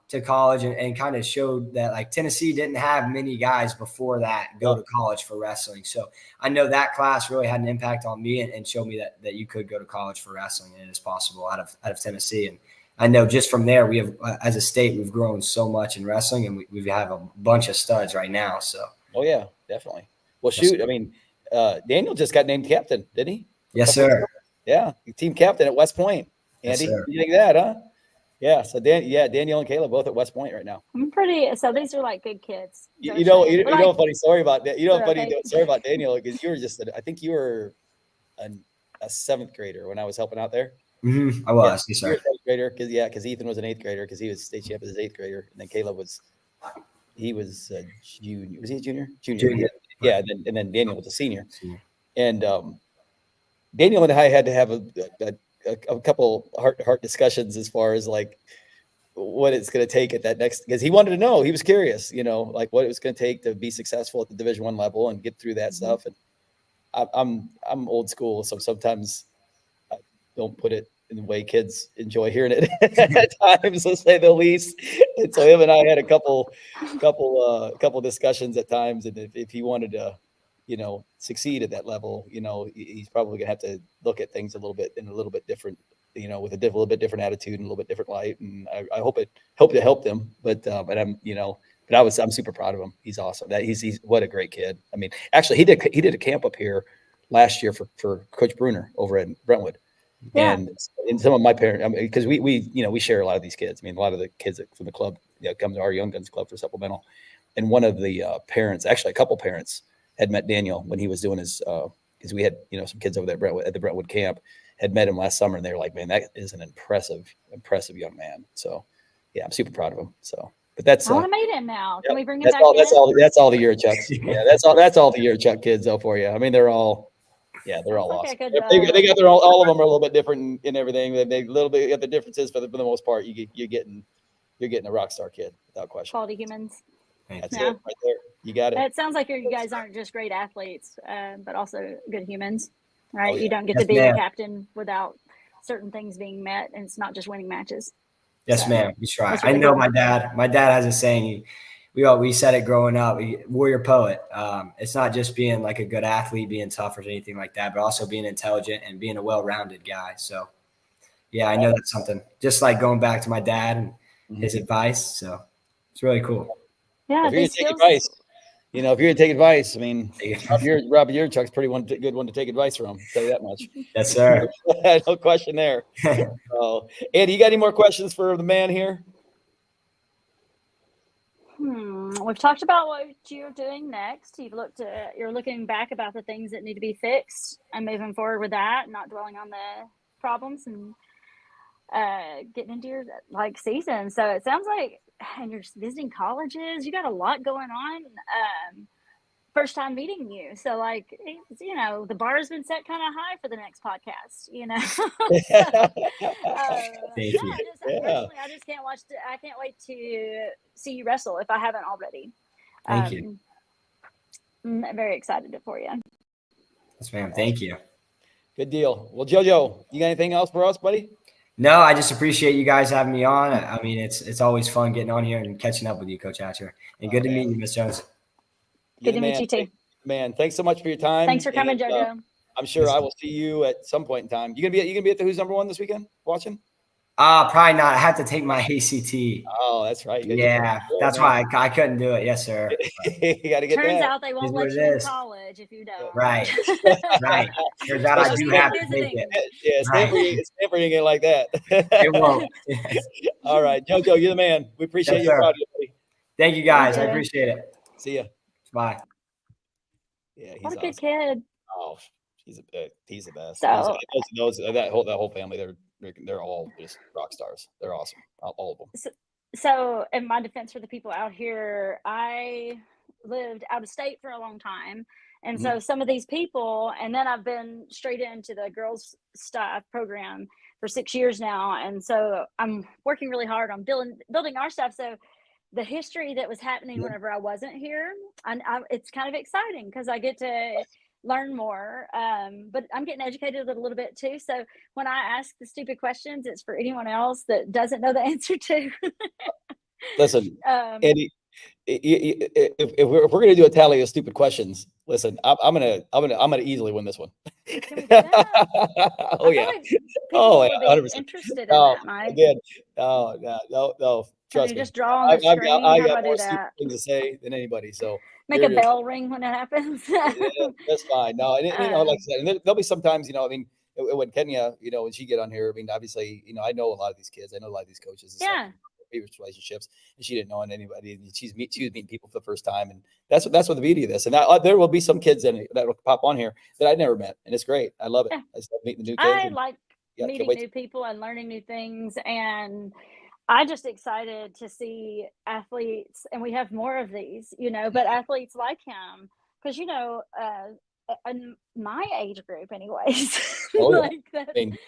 to college and kind of showed that Tennessee didn't have many guys before that go to college for wrestling. So I know that class really had an impact on me and showed me that you could go to college for wrestling, and it is possible out of Tennessee. And I know just from there, we have, as a state, we've grown so much in wrestling, and we have a bunch of studs right now. So. Oh yeah, definitely. Well, shoot, I mean, Daniel just got named captain, didn't he? Yes, sir. Yeah, team captain at West Point. Andy, you think that, huh? Yeah. So Daniel and Caleb both at West Point right now. So these are good kids. You know a funny story about that. Story about Daniel, because you were I think you were a seventh grader when I was helping out there. Mm-hmm. I was. Yes, sir. You were a 8th grader because Ethan was an 8th grader because he was state champ as an 8th grader, and then Caleb was a junior. Was he a junior? Junior. Yeah. And then Daniel was a senior. And Daniel and I had to have a couple heart discussions as far as what it's going to take at that next, because he wanted to know, he was curious, what it was going to take to be successful at the Division I level and get through that stuff. And I'm old school, so sometimes I don't put it in the way kids enjoy hearing it at times, to say the least. And so him and I had a couple discussions at times, and if he wanted to succeed at that level, he's probably gonna have to look at things a little bit different, with a little bit different attitude and a little bit different light. And I hope to help them, but I'm super proud of him. He's awesome. He's what a great kid. I mean, actually he did a camp up here last year for Coach Bruner over at Brentwood. Yeah. And some of my parents, because we share a lot of these kids. I mean, a lot of the kids from the club come to our Young Guns Club for supplemental. And one of the parents, actually a couple parents, had met Daniel when he was doing his, because we had, some kids over there at the Brentwood camp, had met him last summer, and they were like, man, that is an impressive young man. So yeah, I'm super proud of him. So, but that's, I want to meet him now. Can we bring him back? That's all the Uhorchuks. Yeah. That's all the Uhorchuk kids though for you. I mean, they're all, Yeah, they're all like awesome. They got their all of them are a little bit different in everything. They little bit got the differences, for the most part, you're getting a rock star kid without question. Quality humans. That's it right there. You got it. It sounds like you guys aren't just great athletes, but also good humans, right? You don't get to be a captain without certain things being met, and it's not just winning matches. Yes, ma'am. We try. Really I know cool. My dad has a saying. We said it growing up. Warrior poet. It's not just being like a good athlete, being tough or anything like that, but also being intelligent and being a well-rounded guy. So, yeah, I know that's something. Just like going back to my dad and his advice. So it's really cool. Yeah, if you're gonna take advice, if you're gonna take advice, I mean, Rob Uhorchuk's pretty good one to take advice from. I'll tell you that much. Yes, sir. No question there. Andy, you got any more questions for the man here? We've talked about what you're doing next. You're looking back about the things that need to be fixed and moving forward with that, not dwelling on the problems and getting into your season. So it sounds like, and you're visiting colleges, you got a lot going on. First time meeting you, so the bar has been set kind of high for the next podcast. I just can't watch. I can't wait to see you wrestle if I haven't already. Thank you. I'm very excited for you. Yes, ma'am. Thank you. Good deal. Well, JoJo, you got anything else for us, buddy? No, I just appreciate you guys having me on. I mean, it's always fun getting on here and catching up with you, Coach Hatcher. And good to meet you, Miss Jones. Good to meet you too. Man, thanks so much for your time. Thanks for coming, JoJo. I'm sure I will see you at some point in time. You gonna be at the Who's Number One this weekend watching? Probably not. I have to take my ACT. Oh, that's right. Yeah, that's why I couldn't do it. Yes, sir. You got to get Turns out they won't let you in college if you don't. Right. Right. Turns out I do have to take it. Yeah, Stanford ain't like that. It won't. All right, JoJo, you're the man. We appreciate you. Buddy. Thank you, guys. I appreciate it. See ya. Bye. Yeah, he's what a good kid. Oh, he's the best. So, that whole family, they're all just rock stars. They're awesome, all of them. So in my defense for the people out here, I lived out of state for a long time, and so some of these people, and then I've been straight into the girls' staff program for 6 years now, and so I'm working really hard on building our stuff. So the history that was happening whenever I wasn't here, and it's kind of exciting because I get to learn more, but I'm getting educated a little bit too. So when I ask the stupid questions, it's for anyone else that doesn't know the answer to. Listen, Andy, if we're gonna do a tally of stupid questions, listen, I'm gonna easily win this one. Oh yeah. Like 100%. Interested in that, Mike. Again, no. Trust me. Just draw on the screen. I got more stupid things to say than anybody. So make a bell ring when it happens. Yeah, that's fine. No, and like I said, and there'll be sometimes, I mean, when Kenya, when she get on here, I mean, obviously, I know a lot of these kids, I know a lot of these coaches. Yeah. Previous relationships, and she didn't know anybody. And she was meeting people for the first time, and that's what the beauty of this. And there will be some kids that will pop on here that I never met, and it's great. I love it. Yeah. I just love meeting the new kids. I like meeting new people and learning new things, and I'm just excited to see athletes, and we have more of these, but athletes like him, because in my age group, anyways, like that. I mean,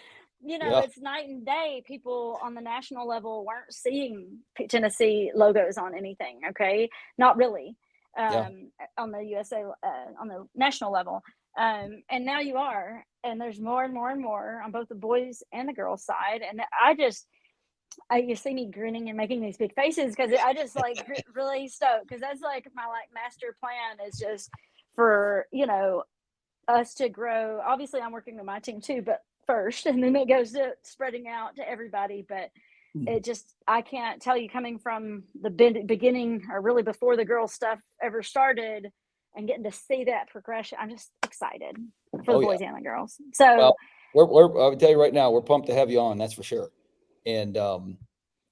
it's night and day. People on the national level weren't seeing Tennessee logos on anything. Okay, not really. On the USA, on the national level, and now you are, and there's more and more and more on both the boys and the girls side, and you see me grinning and making these big faces because I just really stoked, because that's my master plan is just for us to grow. Obviously I'm working with my team too, but first, and then it goes to spreading out to everybody. But I can't tell you, coming from the beginning, or really before the girls stuff ever started, and getting to see that progression, I'm just excited for the boys and the girls. So I'll tell you right now, we're pumped to have you on. That's for sure. And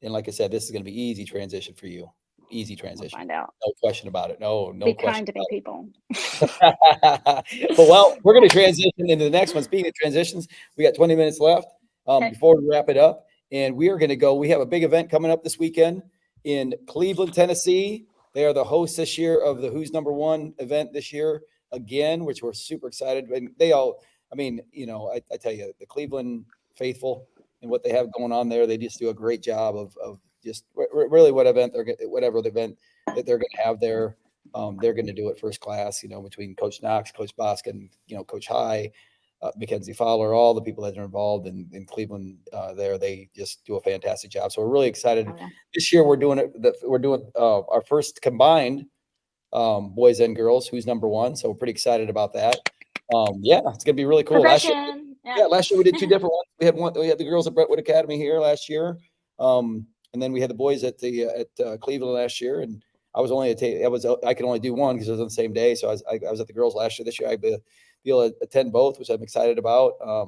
like I said, this is going to be easy transition for you. Easy transition. We'll find out. No question about it. No be question. Kind to me, people. Well, we're going to transition into the next one. Speaking of transitions, we got 20 minutes left before we wrap it up. And we are going to go. We have a big event coming up this weekend in Cleveland, Tennessee. They are the hosts this year of the Who's Number One event this year again, which we're super excited. And I mean, I tell you, the Cleveland faithful and what they have going on there, they just do a great job of just really whatever the event that they're going to have there. They're going to do it first class, between Coach Knox, Coach Boskin, Coach High, Mackenzie Fowler, all the people that are involved in Cleveland there. They just do a fantastic job. So we're really excited. Oh, yeah. This year we're doing our first combined boys and girls, who's number one. So we're pretty excited about that. Yeah, it's going to be really cool. Last year we did two different ones. We had the girls at Brentwood Academy here last year. And then we had the boys at Cleveland last year. And I could only do one because it was on the same day. So I was at the girls last year. This year I'd be able to attend both, which I'm excited about. I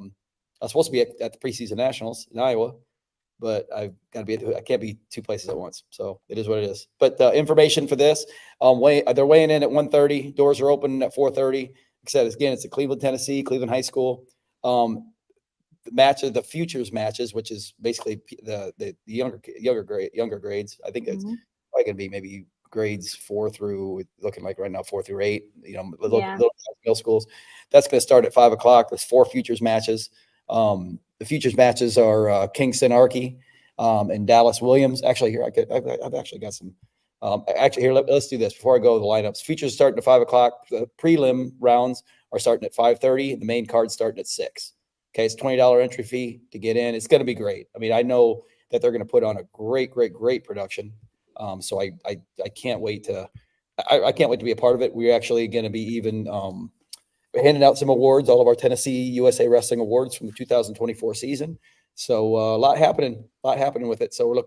was supposed to be at the preseason nationals in Iowa, but I can't be two places at once. So it is what it is. But information for this, they're weighing in at 1:30. Doors are open at 4:30. Like I said, again, it's at Cleveland, Tennessee, Cleveland High School. The futures matches, which is basically the younger grades. I think it's probably going to be maybe grades 4 through, looking like right now 4 through 8. Little middle schools. That's going to start at 5:00. There's 4 futures matches. The futures matches are Kingston Archie and Dallas Williams. Actually, here I've actually got some. Let's do this before I go to the lineups. Futures starting at 5:00. The prelim rounds are starting at 5:30. The main card's starting at 6. Okay, it's $20 entry fee to get in. It's going to be great. I mean, I know that they're going to put on a great production. So I can't wait to be a part of it. We're actually going to be even handing out some awards, all of our Tennessee USA Wrestling awards from the 2024 season. So a lot happening with it. So we're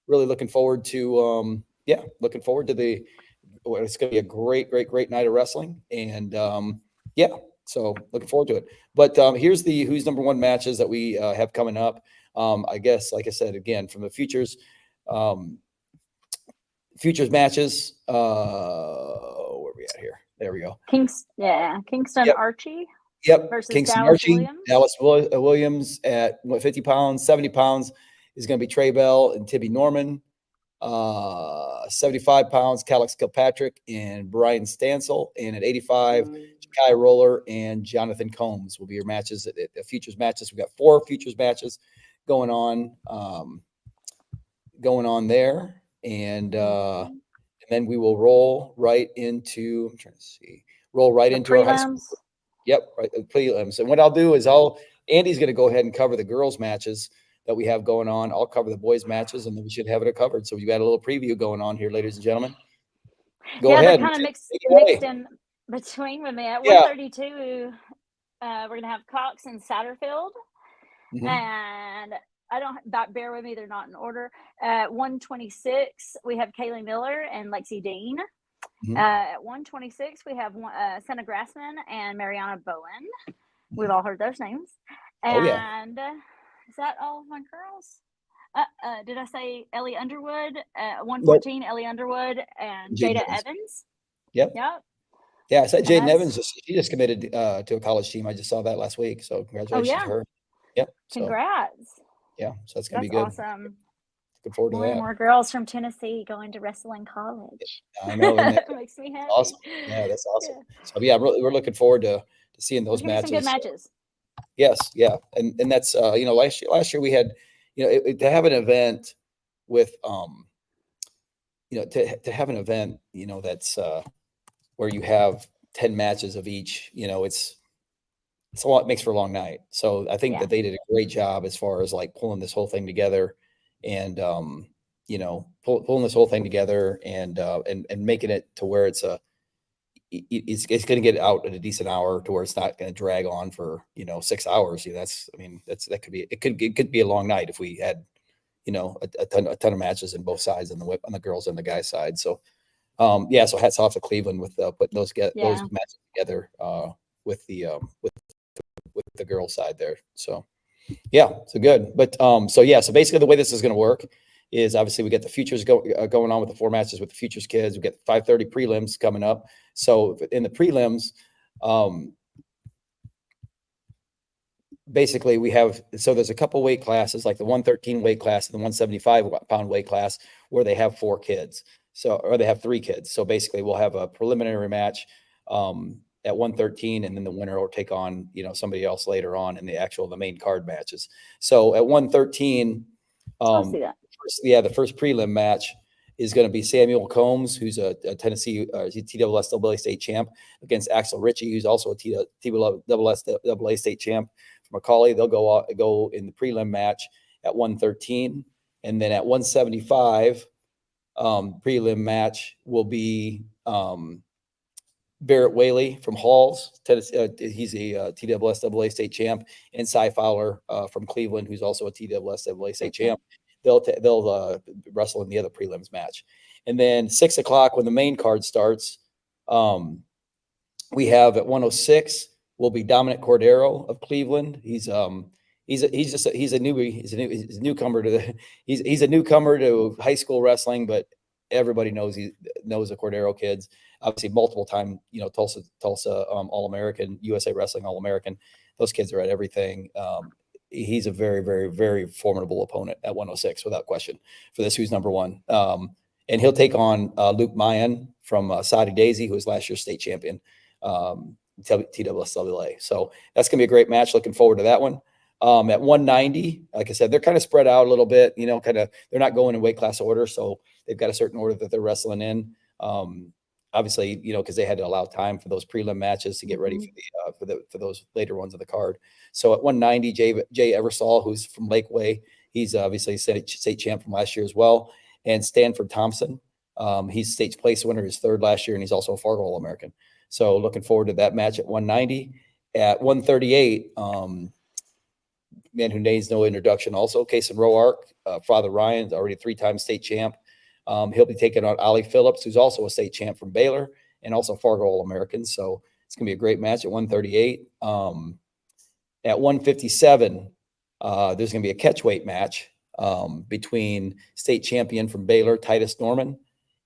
really looking forward to it's going to be a great night of wrestling. And so looking forward to it. But here's the who's number one matches that we have coming up. I guess, like I said, again, from the futures matches. Where are we at here? There we go. Kingston Archie. Yep. Versus Kingston Dallas Archie. Williams. Dallas Williams at 50 pounds. 70 pounds is going to be Trey Bell and Tibby Norman. 75 pounds, Calix Kilpatrick and Brian Stansel. And at 85, Kai Roller and Jonathan Combs will be your matches at the futures matches. We've got 4 futures matches going on there. And then we will roll right into prelims. Our high school. Yep, right, prelims. And what I'll do is Andy's going to go ahead and cover the girls matches that we have going on. I'll cover the boys matches, and then we should have it covered. So we got a little preview going on here, ladies and gentlemen. Go ahead. Kind of mixed in between with me. At 132, we're going to have Cox and Satterfield. Mm-hmm. And bear with me, they're not in order. At 126, we have Kaylee Miller and Lexi Dean. Mm-hmm. At 126, we have Senna Grassman and Mariana Bowen. Mm-hmm. We've all heard those names. And is that all of my girls? Did I say Ellie Underwood? 114, nope. Ellie Underwood and Jada Evans. Yep. Yeah, I said Jaden Evans. She just committed to a college team. I just saw that last week. So congratulations to her. Yep. Congrats. So that's going to be good. Awesome. Looking forward to that. More girls from Tennessee going to wrestling college. I know. That makes me happy. Awesome. Yeah, that's awesome. Yeah. So we're looking forward to seeing those matches. Some good matches. Yes. Yeah. And that's, last year we had, to have an event with, to have an event, that's where you have 10 matches of each, it's a lot, it makes for a long night. So I think that they did a great job as far as like pulling this whole thing together and, pulling this whole thing together and making it to where it's going to get out at a decent hour to where it's not going to drag on for, 6 hours. It could be a long night if we had, a ton of matches in both sides on the girls and the guys side. So, so hats off to Cleveland with putting those matches together with the girls side there. So, so good. But so basically the way this is going to work is obviously we get the futures going on with the 4 matches with the futures kids. We get 5:30 prelims coming up. So in the prelims, basically there's a couple weight classes like the 113 weight class and the 175 pound weight class where they have 4 kids. Or they have 3 kids. So basically we'll have a preliminary match at 113, and then the winner will take on, somebody else later on in the main card matches. So at 113, the first prelim match is going to be Samuel Combs, who's a Tennessee TWSAA state champ, against Axel Ritchie, who's also a TWSAA state champ from Macaulay. They'll go in the prelim match at 113, and then at 175, prelim match will be Barrett Whaley from Halls, Tennessee. He's a TWSAA state champ, and Cy Fowler from Cleveland, who's also a TWSAA state champ. They'll wrestle in the other prelims match. And then 6 o'clock when the main card starts, we have at 106 will be Dominic Cordero of Cleveland. He's a newcomer to high school wrestling, but everybody knows the Cordero kids. Obviously, multiple time, Tulsa All-American, USA Wrestling All-American. Those kids are at everything. He's a very, very, very formidable opponent at 106, without question, for this who's number one. And he'll take on Luke Mayan from Saudi Daisy, who was last year's state champion, TWSAA. So that's going to be a great match. Looking forward to that one. At 190, like I said, they're kind of spread out a little bit, they're not going in weight class order. So they've got a certain order that they're wrestling in. Obviously, because they had to allow time for those prelim matches to get ready for those later ones of the card. So at 190, Jay Eversole, who's from Lakeway, he's obviously state champ from last year as well. And Stanford Thompson, he's state place winner, his third last year, and he's also a Fargo All-American. So looking forward to that match at 190. At 138, man who needs no introduction also, Kason Roark, Father Ryan's already a 3-time state champ. He'll be taking on Ollie Phillips, who's also a state champ from Baylor and also Fargo All-American. So it's going to be a great match at 138. At 157, there's going to be a catchweight match between state champion from Baylor, Titus Norman,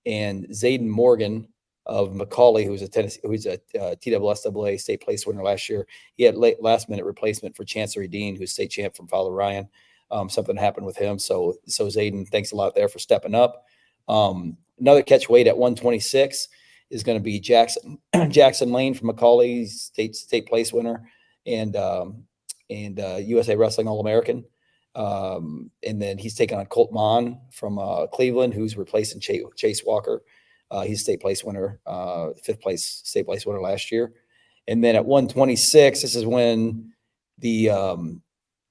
and Zayden Morgan of Macaulay, who's a TWSAA state place winner last year. He had last-minute replacement for Chancery Dean, who's state champ from Father Ryan. Something happened with him. So Zayden, thanks a lot there for stepping up. Another catch weight at 126 is going to be Jackson Lane from Macaulay, state place winner, and USA Wrestling All-American. And then he's taking on Colt Mon from Cleveland, who's replacing Chase Walker. He's state place winner, 5th place state place winner last year. And then at 126, this is when the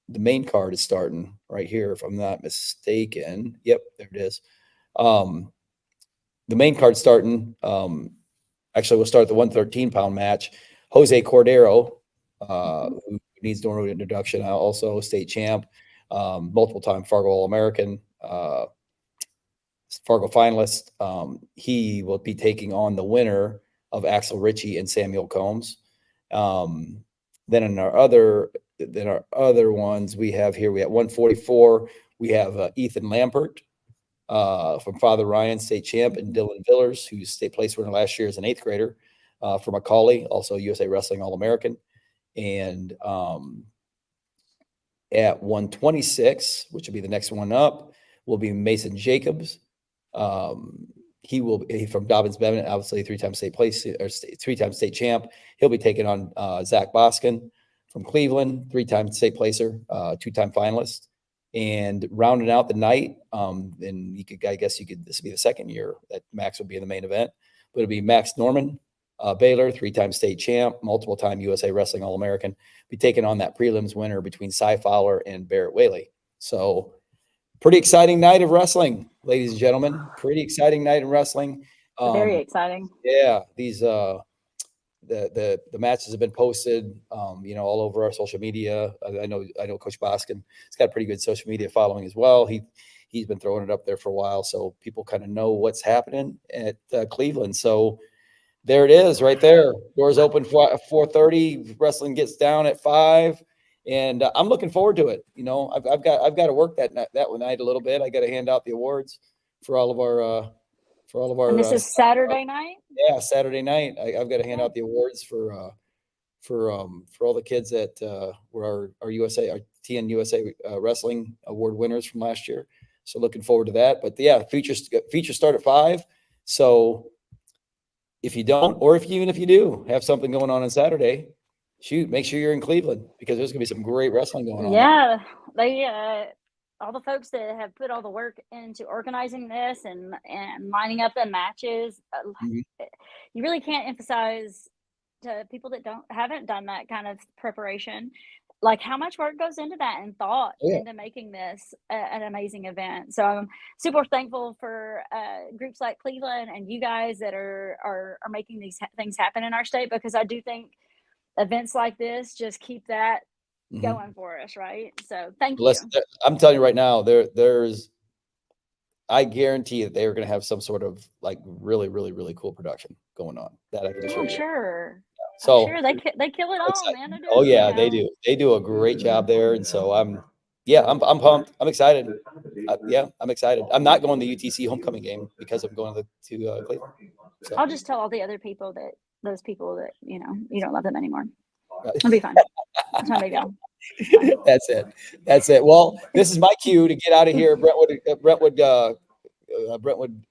main card is starting right here, if I'm not mistaken. Yep, there it is. The main card starting. Actually, we'll start the 113-pound match. Jose Cordero, who needs no introduction, also state champ, multiple-time Fargo All-American, Fargo finalist. He will be taking on the winner of Axel Ritchie and Samuel Combs. Then in our other ones we have 144, we have Ethan Lampert from Father Ryan, state champ, and Dylan Villers, who's state place winner last year as an 8th grader from Macaulay, also USA Wrestling All-American. And at 126, which will be the next one up, will be Mason Jacobs. He from Dobbins Bennett, obviously 3-time state place or 3-time state champ. He'll be taking on Zach Boskin from Cleveland, 3-time state placer, 2-time finalist. And rounding out the night, and this will be the second year that Max will be in the main event, but it'll be Max Norman, Baylor, 3-time state champ, multiple-time USA Wrestling All-American, be taking on that prelims winner between Cy Fowler and Barrett Whaley. So pretty exciting night of wrestling, ladies and gentlemen. Pretty exciting night of wrestling. Very exciting. Yeah, these the matches have been posted, all over our social media. I know Coach Boskin has got a pretty good social media following as well. He's been throwing it up there for a while, so people kind of know what's happening at Cleveland. So there it is, right there. Doors open for 4:30. Wrestling gets down at 5, and I'm looking forward to it. I've got to work that night a little bit. I got to hand out the awards for all of our. And this is Saturday night. Yeah, Saturday night. I've got to hand out the awards for all the kids that were our TNUSA wrestling award winners from last year. So looking forward to that. But yeah, features start at 5. So if you don't, or even if you do have something going on Saturday, shoot, make sure you're in Cleveland, because there's gonna be some great wrestling going on. Yeah, they all the folks that have put all the work into organizing this and lining up the matches. Mhm. You really can't emphasize to people that haven't done that kind of preparation, like how much work goes into that and thought into making this an amazing event. So I'm super thankful for groups like Cleveland and you guys that are making these things happen in our state, because I do think events like this just keep that going for us, right? So thank you. I'm telling you right now, I guarantee that they are going to have some sort of like really, really, really cool production going on. That I can assure you. Sure. So I'm sure they kill it all, man. Oh yeah, they do. They do a great job there, and so I'm pumped. I'm excited. I'm excited. I'm not going to the UTC homecoming game because I'm going to Cleveland. So. I'll just tell all the other people that those people that you don't love them anymore. It'll be fine. It's not a big deal. That's it. Well, this is my cue to get out of here. Brentwood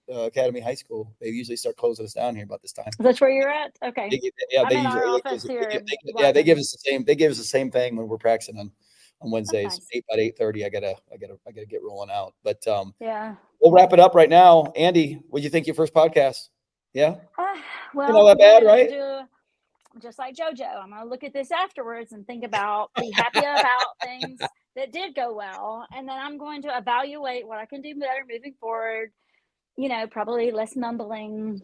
Academy High School. They usually start closing us down here about this time. That's where you're at? Okay. They give us the same. They give us the same thing when we're practicing on Wednesdays. Nice. 8:30. I gotta get rolling out. But we'll wrap it up right now. Andi, what do you think your first podcast? Yeah. Well, not that bad, right? Just like JoJo, I'm gonna look at this afterwards and be happy about things that did go well, and then I'm going to evaluate what I can do better moving forward. Probably less mumbling,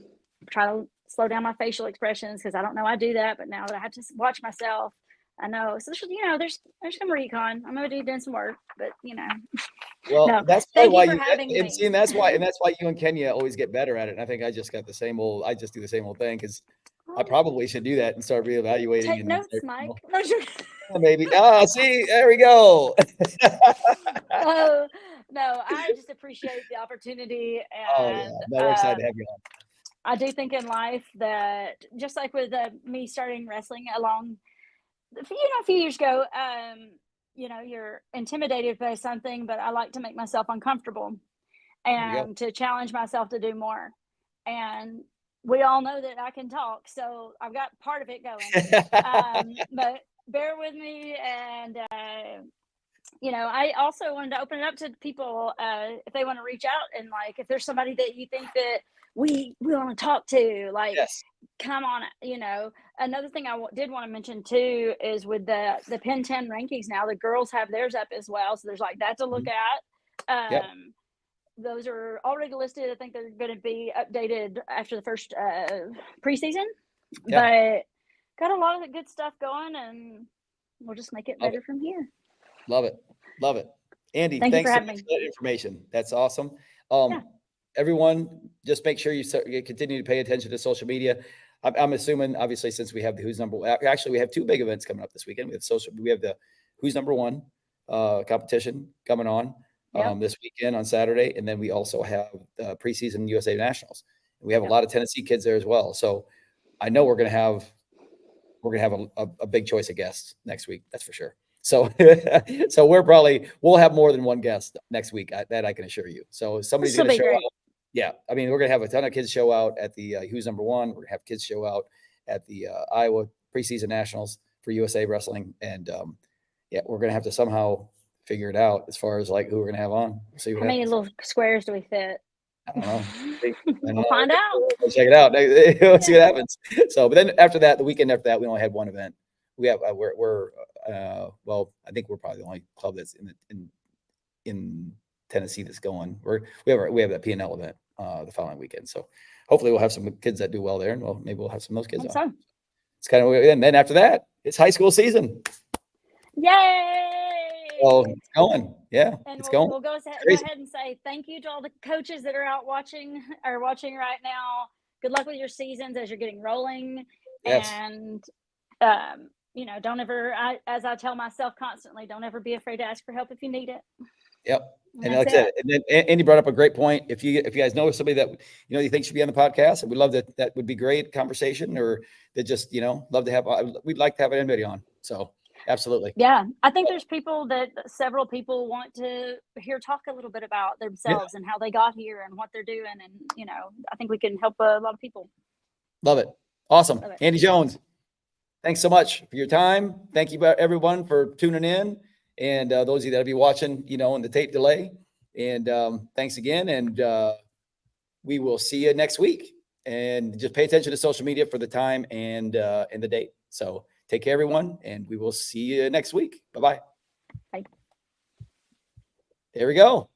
try to slow down my facial expressions, because I don't know I do that, but now that I have to watch myself, I know. So there's some recon. I'm gonna be doing some work, but Well, no, that's probably why that's why you and Kenya always get better at it. And I think I just got I just do the same old thing, because I probably should do that and start reevaluating. Take notes, Mike. Maybe. See, there we go. No, I just appreciate the opportunity, and we're excited to have you on. I do think in life that, just like with me starting wrestling along, a few years ago, you're intimidated by something, but I like to make myself uncomfortable and to challenge myself to do more. And we all know that I can talk, so I've got part of it going. But bear with me, and I also wanted to open it up to people if they want to reach out, and like if there's somebody that you think that we want to talk to, like come on. Another thing I did want to mention too is with the Pen 10 rankings now, the girls have theirs up as well, so there's like that to look at. Those are already listed. I think they're going to be updated after the first preseason, but got a lot of good stuff going, and we'll just make it better from here. Love it. Andi, thanks so much for that information. That's awesome. Everyone, just make sure you continue to pay attention to social media. I'm assuming, obviously, since we have the Who's Number One, actually, we have two big events coming up this weekend. We have the Who's Number One competition coming on this weekend on Saturday, and then we also have preseason USA Nationals. We have a lot of Tennessee kids there as well. So I know we're gonna have a big choice of guests next week. That's for sure. So we'll have more than one guest next week. That I can assure you. So somebody's going to show out. Yeah. I mean, we're going to have a ton of kids show out at the Who's Number One. We're going to have kids show out at the Iowa preseason nationals for USA Wrestling. And we're going to have to somehow figure it out as far as like who we're going to have on. We'll see how many little squares do we fit? I don't know. We'll find out. We'll check it out. Let's see what happens. So, but then after that, the weekend after that, we only had one event. We have I think we're probably the only club that's in Tennessee that's going. We have that P&L event the following weekend. So hopefully we'll have some kids that do well there, and maybe we'll have some of those kids on. It's kind of, and then after that, it's high school season. Yay! Oh, it's going. Yeah, and going. We'll go ahead and say thank you to all the coaches that are out watching right now. Good luck with your seasons as you're getting rolling. Yes. And don't ever, as I tell myself constantly, don't ever be afraid to ask for help if you need it. Yep. And like I said, and then Andi brought up a great point. If you guys know somebody that you think should be on the podcast, and we'd love that would be great conversation, or that just love to have. We'd like to have anybody on. So absolutely. Yeah, I think there's several people want to talk a little bit about themselves and how they got here and what they're doing, and I think we can help a lot of people. Love it. Awesome. Andi Jones, thanks so much for your time. Thank you everyone for tuning in. And those of you that'll be watching, in the tape delay. And thanks again. And we will see you next week. And just pay attention to social media for the time and the date. So take care, everyone. And we will see you next week. Bye-bye. Bye. There we go.